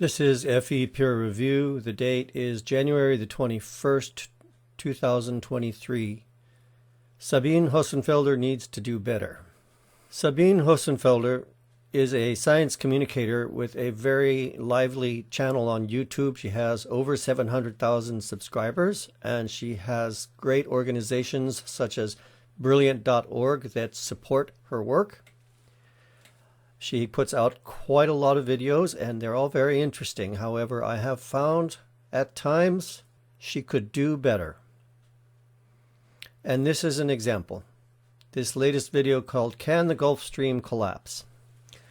This is FE Peer Review. The date is January the 21st, 2023. Sabine Hossenfelder needs to do better. Sabine Hossenfelder is a science communicator with a very lively channel on YouTube. She has over 700,000 subscribers, and she has great organizations such as Brilliant.org that support her work. She puts out quite a lot of videos, and they're all very interesting. However, I have found at times she could do better. And this is an example. This latest video called "Can the Gulf Stream Collapse?"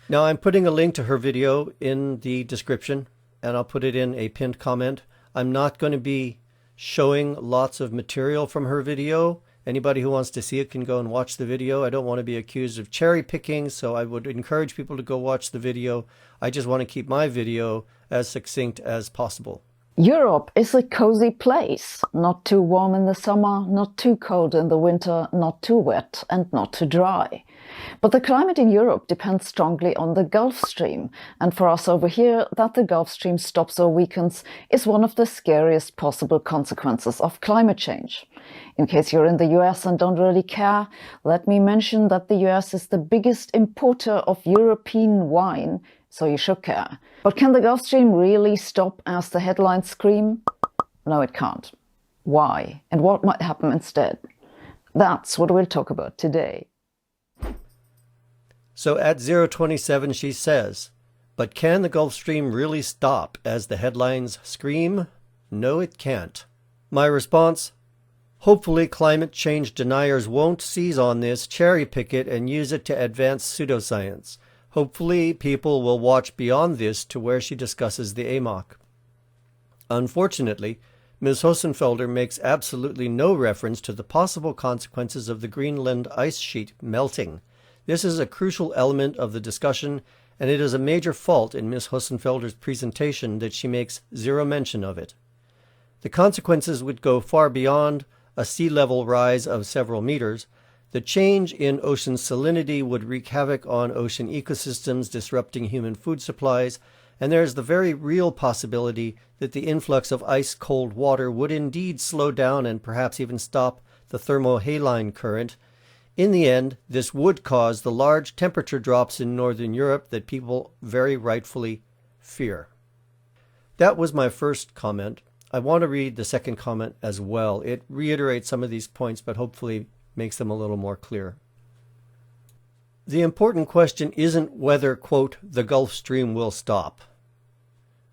Now, I'm putting a link to her video in the description, and I'll put it in a pinned comment. I'm not going to be showing lots of material from her video. Anybody who wants to see it can go and watch the video. I don't want to be accused of cherry picking, so I would encourage people to go watch the video. I just want to keep my video as succinct as possible. Europe is a cozy place, not too warm in the summer, not too cold in the winter, not too wet and not too dry. But the climate in Europe depends strongly on the Gulf Stream, and for us over here, that the Gulf Stream stops or weakens is one of the scariest possible consequences of climate change. In case you're in the US and don't really care, let me mention that the US is the biggest importer of European wine, so you should care. But can the Gulf Stream really stop as the headlines scream? No, it can't. Why? And what might happen instead? That's what we'll talk about today. So at 027 she says, but can the Gulf Stream really stop as the headlines scream? No, it can't. My response? Hopefully climate change deniers won't seize on this, cherry pick it, and use it to advance pseudoscience. Hopefully people will watch beyond this to where she discusses the AMOC. Unfortunately, Ms. Hossenfelder makes absolutely no reference to the possible consequences of the Greenland ice sheet melting. This is a crucial element of the discussion, and it is a major fault in Ms. Hossenfelder's presentation that she makes zero mention of it. The consequences would go far beyond a sea level rise of several meters. The change in ocean salinity would wreak havoc on ocean ecosystems, disrupting human food supplies, and there is the very real possibility that the influx of ice-cold water would indeed slow down and perhaps even stop the thermohaline current. In the end, this would cause the large temperature drops in Northern Europe that people very rightfully fear. That was my first comment. I want to read the second comment as well. It reiterates some of these points, but hopefully makes them a little more clear. The important question isn't whether, quote, the Gulf Stream will stop.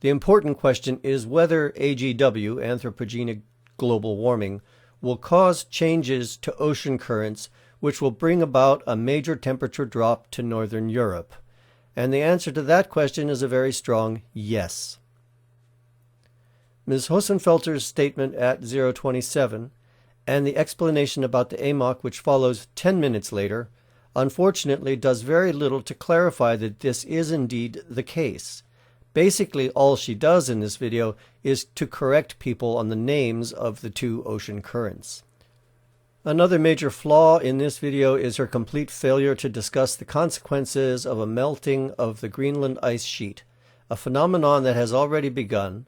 The important question is whether AGW, anthropogenic global warming, will cause changes to ocean currents which will bring about a major temperature drop to Northern Europe. And the answer to that question is a very strong yes. Ms. Hossenfelder's statement at 027 and the explanation about the AMOC, which follows 10 minutes later, unfortunately does very little to clarify that this is indeed the case. Basically, all she does in this video is to correct people on the names of the two ocean currents. Another major flaw in this video is her complete failure to discuss the consequences of a melting of the Greenland ice sheet, a phenomenon that has already begun.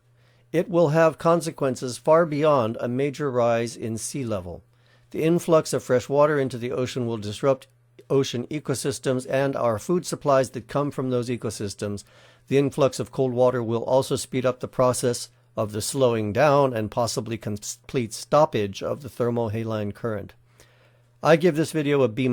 It will have consequences far beyond a major rise in sea level. The influx of fresh water into the ocean will disrupt ocean ecosystems and our food supplies that come from those ecosystems. The influx of cold water will also speed up the process of the slowing down and possibly complete stoppage of the thermohaline current. I give this video a B-.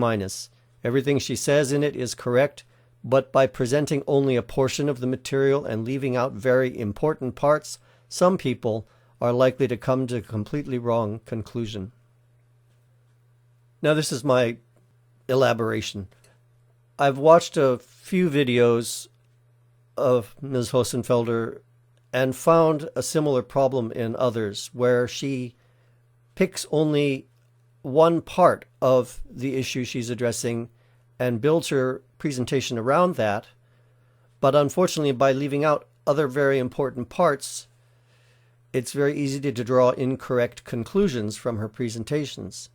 Everything she says in it is correct, but by presenting only a portion of the material and leaving out very important parts, some people are likely to come to a completely wrong conclusion. Now, this is my elaboration. I've watched a few videos of Ms. Hossenfelder and found a similar problem in others, where she picks only one part of the issue she's addressing and builds her presentation around that. But unfortunately, by leaving out other very important parts, it's very easy to draw incorrect conclusions from her presentations.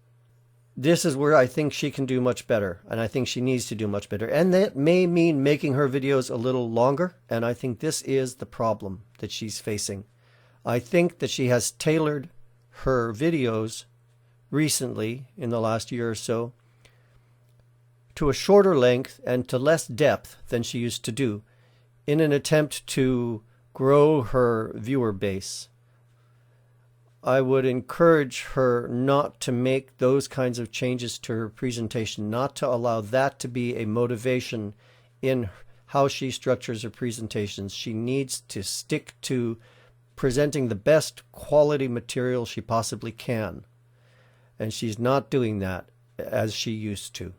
This is where I think she can do much better, and I think she needs to do much better. And that may mean making her videos a little longer, and I think this is the problem that she's facing. I think that she has tailored her videos recently, in the last year or so, to a shorter length and to less depth than she used to do, in an attempt to grow her viewer base. I would encourage her not to make those kinds of changes to her presentation, not to allow that to be a motivation in how she structures her presentations. She needs to stick to presenting the best quality material she possibly can. And she's not doing that as she used to.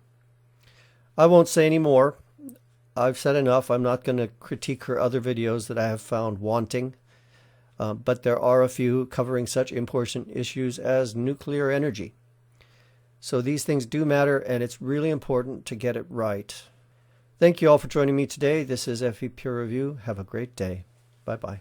I won't say any more. I've said enough. I'm not going to critique her other videos that I have found wanting. But there are a few covering such important issues as nuclear energy. So these things do matter, and it's really important to get it right. Thank you all for joining me today. This is FE Peer Review. Have a great day. Bye-bye.